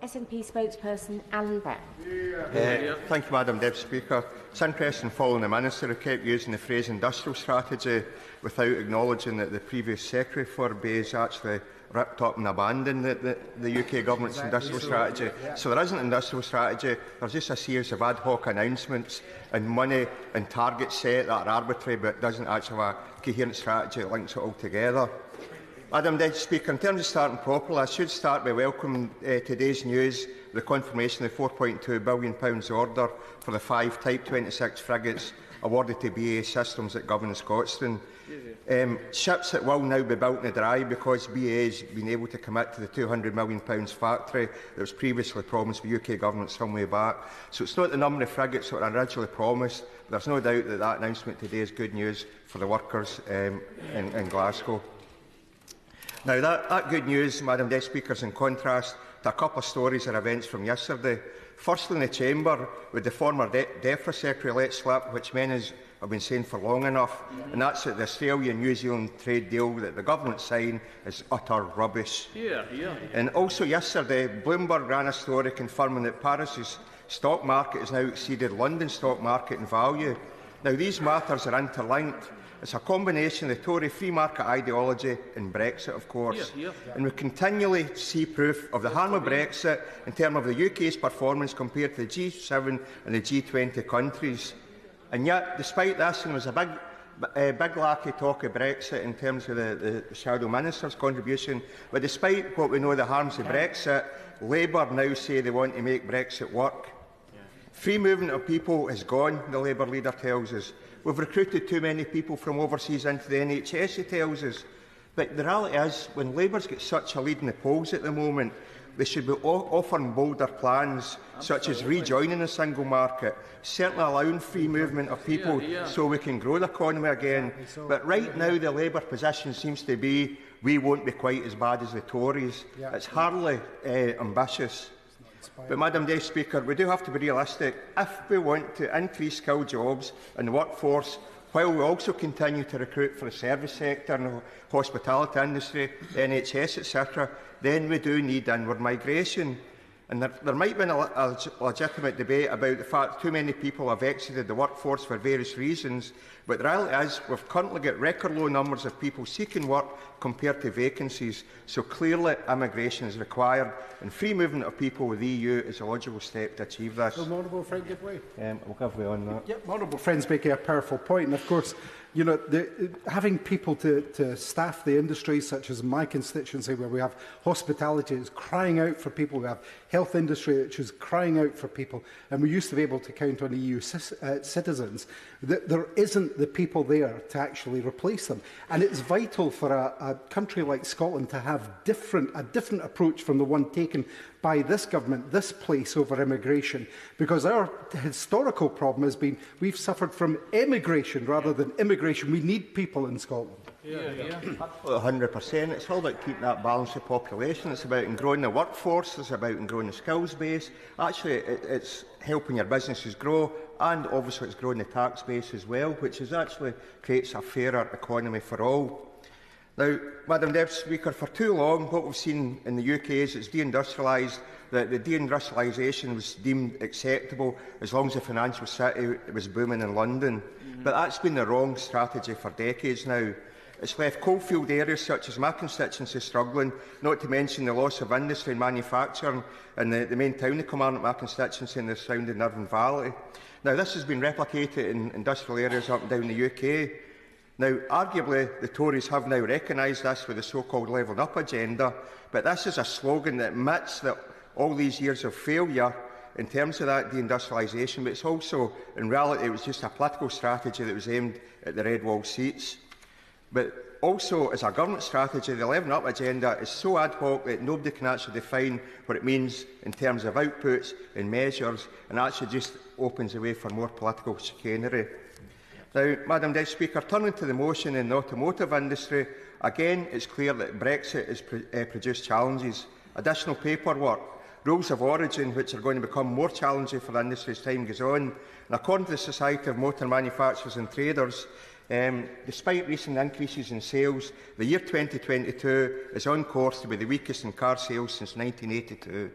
SNP spokesperson Alan Brown. Thank you, Madam Deputy Speaker. It's interesting following the Minister who kept using the phrase industrial strategy without acknowledging that the previous Secretary for BEIS actually ripped up and abandoned the UK Government's industrial strategy. So there isn't an industrial strategy, there's just a series of ad hoc announcements and money and targets set that are arbitrary but doesn't actually have a coherent strategy that links it all together. Madam Deputy Speaker, in terms of starting properly, I should start by welcoming today's news, the confirmation of the £4.2 billion order for the 5 Type 26 frigates awarded to BAE Systems that govern Scotstoun. Ships that will now be built in the dry because BAE has been able to commit to the £200 million factory that was previously promised by UK Government some way back. So it's not the number of frigates that were originally promised, but there's no doubt that that announcement today is good news for the workers in Glasgow. Now, that good news, Madam Deputy Speaker, is in contrast to a couple of stories or events from yesterday. Firstly, in the Chamber, with the former DEFRA Secretary let slip, which many have been saying for long enough, and that's that the Australia-New Zealand trade deal that the Government signed is utter rubbish. And also yesterday, Bloomberg ran a story confirming that Paris's stock market has now exceeded London's stock market in value. Now, these matters are interlinked. It's a combination of the Tory free market ideology and Brexit, of course. And we continually see proof of the harm of Brexit in terms of the UK's performance compared to the G7 and the G20 countries. And yet, despite this, and there was a big lack of talk of Brexit in terms of the Shadow Minister's contribution, but despite what we know the harms of Brexit, Labour now say they want to make Brexit work. Free movement of people is gone, the Labour leader tells us. We've recruited too many people from overseas into the NHS, he tells us. But the reality is, when Labour's got such a lead in the polls at the moment, they should be offering bolder plans, such as rejoining the single market, certainly allowing free movement of people so we can grow the economy again. But right now, the Labour position seems to be, we won't be quite as bad as the Tories. It's hardly ambitious. But, Madam Deputy Speaker, we do have to be realistic. If we want to increase skilled jobs in the workforce, while we also continue to recruit for the service sector and the hospitality industry, the NHS, etc., then we do need inward migration. And there might be a legitimate debate about the fact too many people have exited the workforce for various reasons, but the reality is we've currently got record low numbers of people seeking work compared to vacancies, so clearly immigration is required, and free movement of people with the EU is a logical step to achieve this. Will Honourable Friend give way? We'll give way on that. Honourable Friend's making a powerful point, and of course, you know, having people to staff the industry, such as my constituency, where we have hospitality is crying out for people, we have health industry which is crying out for people, and we used to be able to count on EU citizens. There isn't the people there to actually replace them, and it's vital for a country like Scotland to have a different approach from the one taken by this government, this place over immigration, because our historical problem has been we've suffered from emigration rather than immigration. We need people in Scotland. 100%. It's all about keeping that balance of population. It's about growing the workforce. It's about growing the skills base. Actually, it's helping your businesses grow, and obviously it's growing the tax base as well, which is actually creates a fairer economy for all. Now, Madam Deputy Speaker, for too long what we've seen in the UK is it's deindustrialised, that the deindustrialisation was deemed acceptable as long as the financial city was booming in London. But that's been the wrong strategy for decades now. It's left coalfield areas such as my constituency struggling, not to mention the loss of industry and manufacturing in the main town of Kilmarnock, my constituency, and the surrounding Irvine Valley. Now, this has been replicated in industrial areas up and down the UK. Now, arguably, the Tories have now recognised this with the so-called levelling up agenda, but this is a slogan that admits that all these years of failure in terms of that deindustrialisation, but it's also, in reality, it was just a political strategy that was aimed at the red wall seats. But also, as a government strategy, the levelling up agenda is so ad hoc that nobody can actually define what it means in terms of outputs and measures, and actually just opens the way for more political chicanery. Now, Madam Deputy Speaker, turning to the motion in the automotive industry, again it's clear that Brexit has produced challenges. Additional paperwork, rules of origin which are going to become more challenging for the industry as time goes on. And according to the Society of Motor Manufacturers and Traders, despite recent increases in sales, the year 2022 is on course to be the weakest in car sales since 1982.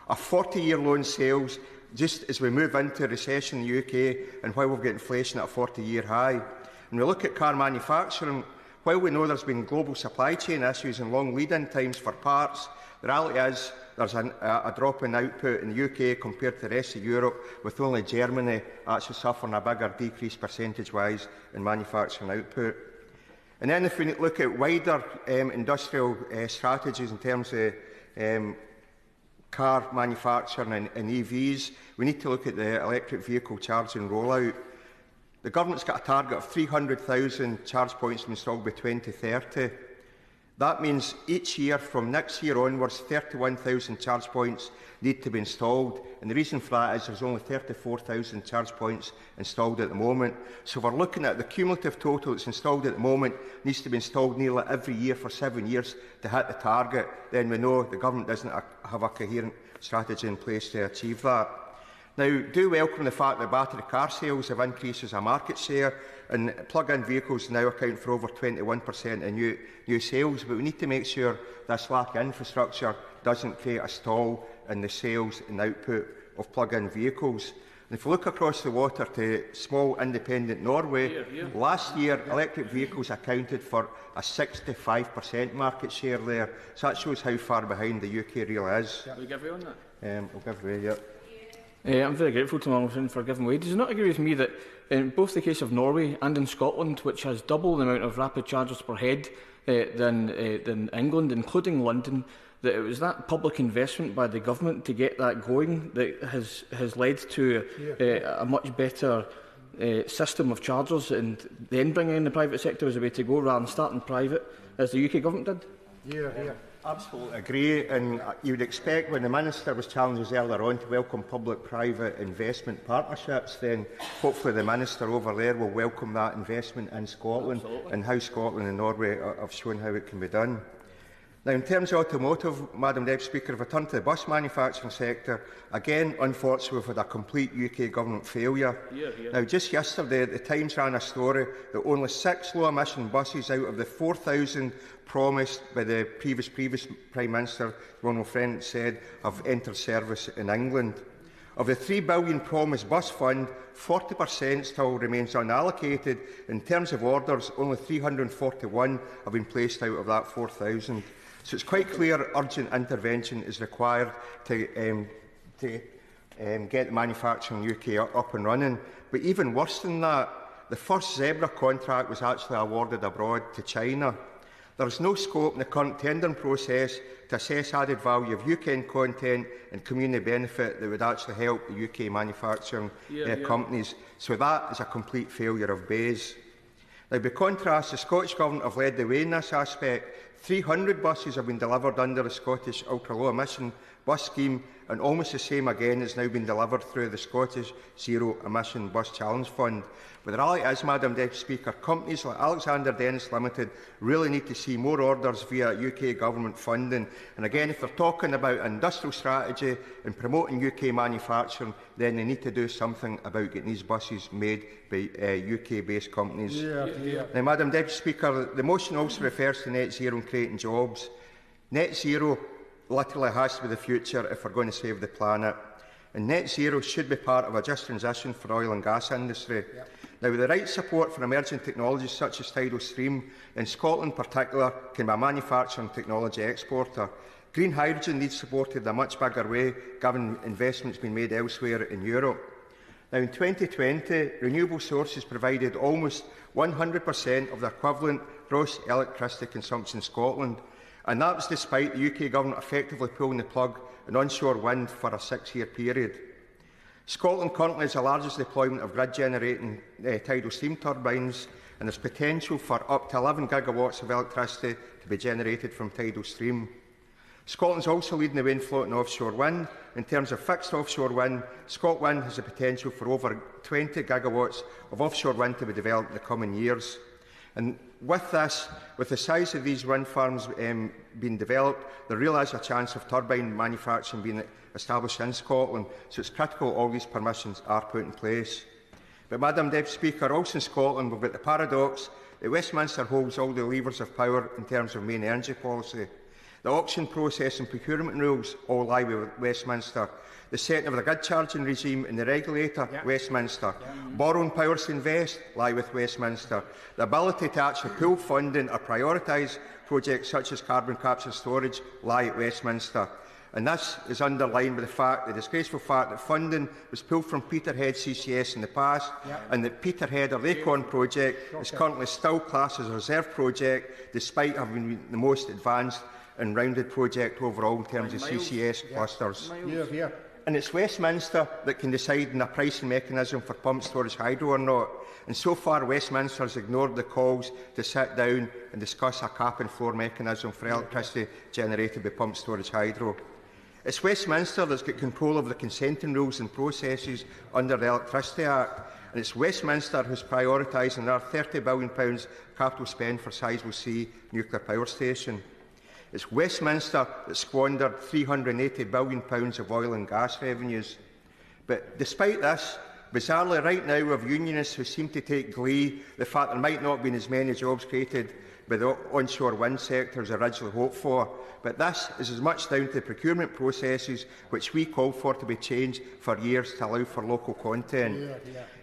A 40-year low in sales just as we move into recession in the UK and while we've got inflation at a 40-year high. When we look at car manufacturing, while we know there's been global supply chain issues and long lead-in times for parts, the reality is there's a drop in output in the UK compared to the rest of Europe, with only Germany actually suffering a bigger decrease percentage-wise in manufacturing output. And then if we look at wider industrial strategies in terms of car manufacturing and EVs, we need to look at the electric vehicle charging rollout. The government's got a target of 300,000 charge points installed by 2030. That means each year from next year onwards, 31,000 charge points need to be installed. And the reason for that is there's only 34,000 charge points installed at the moment. So if we're looking at the cumulative total that's installed at the moment needs to be installed nearly every year for 7 years to hit the target, then we know the government doesn't have a coherent strategy in place to achieve that. Now, do welcome the fact that battery car sales have increased as a market share, and plug-in vehicles now account for over 21% of new sales, but we need to make sure this lack of infrastructure doesn't create a stall in the sales and output of plug-in vehicles. And if we look across the water to small independent Norway, last year electric vehicles accounted for a 65% market share there, so that shows how far behind the UK really is. Will you give way on that? I'll give way, yeah. I'm very grateful to Morrison for giving way. Does he not agree with me that in both the case of Norway and in Scotland, which has double the amount of rapid chargers per head than England, including London, that it was that public investment by the government to get that going that has led to a much better system of chargers, and then bringing in the private sector as a way to go rather than starting private, as the UK government did? Absolutely agree, and you would expect when the Minister was challenged earlier on to welcome public-private investment partnerships, then hopefully the Minister over there will welcome that investment in Scotland. Absolutely. And how Scotland and Norway have shown how it can be done. Now, in terms of automotive, Madam Deputy Speaker, if I turn to the bus manufacturing sector, again, unfortunately, we've had a complete UK government failure. Now, just yesterday, the Times ran a story that only 6 low-emission buses out of the 4,000 promised by the previous Prime Minister, Ronald Friend, said have entered service in England. Of the £3 billion promised bus fund, 40% still remains unallocated. In terms of orders, only 341 have been placed out of that 4,000. So it's quite clear urgent intervention is required to get the manufacturing UK up and running. But even worse than that, the first Zebra contract was actually awarded abroad to China. There is no scope in the current tendering process to assess added value of UK content and community benefit that would actually help the UK manufacturing companies. So that is a complete failure of BEIS. Now, by contrast, the Scottish Government have led the way in this aspect. 300 buses have been delivered under the Scottish Ultra-Low Emission Bus Scheme, and almost the same again has now been delivered through the Scottish Zero Emission Bus Challenge Fund. But the reality is, Madam Deputy Speaker, companies like Alexander Dennis Limited really need to see more orders via UK government funding. And again, if they're talking about industrial strategy and promoting UK manufacturing, then they need to do something about getting these buses made by UK-based companies. Now, Madam Deputy Speaker, the motion also refers to net zero and creating jobs. Net zero literally has to be the future if we're going to save the planet. And net zero should be part of a just transition for the oil and gas industry. Now, with the right support for emerging technologies such as tidal stream, then Scotland in particular can be a manufacturing technology exporter. Green hydrogen needs support in a much bigger way, given investments being made elsewhere in Europe. Now, in 2020, renewable sources provided almost 100% of the equivalent gross electricity consumption in Scotland, and that was despite the UK government effectively pulling the plug on onshore wind for a 6-year period. Scotland currently has the largest deployment of grid-generating tidal steam turbines, and there's potential for up to 11 gigawatts of electricity to be generated from tidal stream. Scotland's also leading the way in floating offshore wind. In terms of fixed offshore wind, ScotWind has the potential for over 20 gigawatts of offshore wind to be developed in the coming years. And with this, with the size of these wind farms being developed, there really is a chance of turbine manufacturing being established in Scotland, so it's critical all these permissions are put in place. But, Madam Deputy Speaker, also in Scotland we've got the paradox that Westminster holds all the levers of power in terms of main energy policy. The auction process and procurement rules all lie with Westminster. The setting of the grid charging regime and the regulator, Westminster. Borrowing powers to invest lie with Westminster. The ability to actually pool funding or prioritise projects such as carbon capture and storage lie at Westminster. And this is underlined by the disgraceful fact that funding was pulled from Peterhead CCS in the past, and that Peterhead or the Acorn project is currently still classed as a reserve project, despite having been the most advanced and rounded project overall in terms of CCS clusters. And it's Westminster that can decide on a pricing mechanism for pumped storage hydro or not. And so far, Westminster has ignored the calls to sit down and discuss a cap and floor mechanism for electricity generated by pumped storage hydro. It's Westminster that's got control of the consenting rules and processes under the Electricity Act. And it's Westminster who's prioritising our £30 billion capital spend for Sizewell C nuclear power station. It's Westminster that squandered £380 billion of oil and gas revenues. But despite this, bizarrely right now we have unionists who seem to take glee the fact there might not have been as many jobs created by the onshore wind sector as originally hoped for. But this is as much down to the procurement processes which we called for to be changed for years to allow for local content.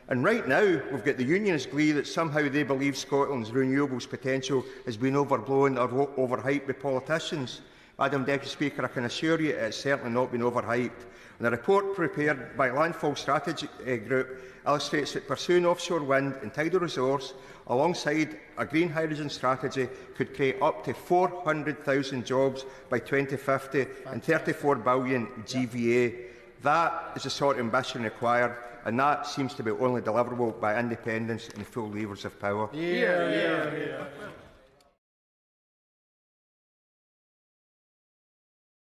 And right now, we've got the unionist glee that somehow they believe Scotland's renewables potential has been overblown or overhyped by politicians. Madam Deputy Speaker, I can assure you it's certainly not been overhyped. And a report prepared by Landfall Strategy Group illustrates that pursuing offshore wind and tidal resource alongside a green hydrogen strategy could create up to 400,000 jobs by 2050 and 34 billion GVA. That is the sort of ambition required, and that seems to be only deliverable by independence and full levers of power.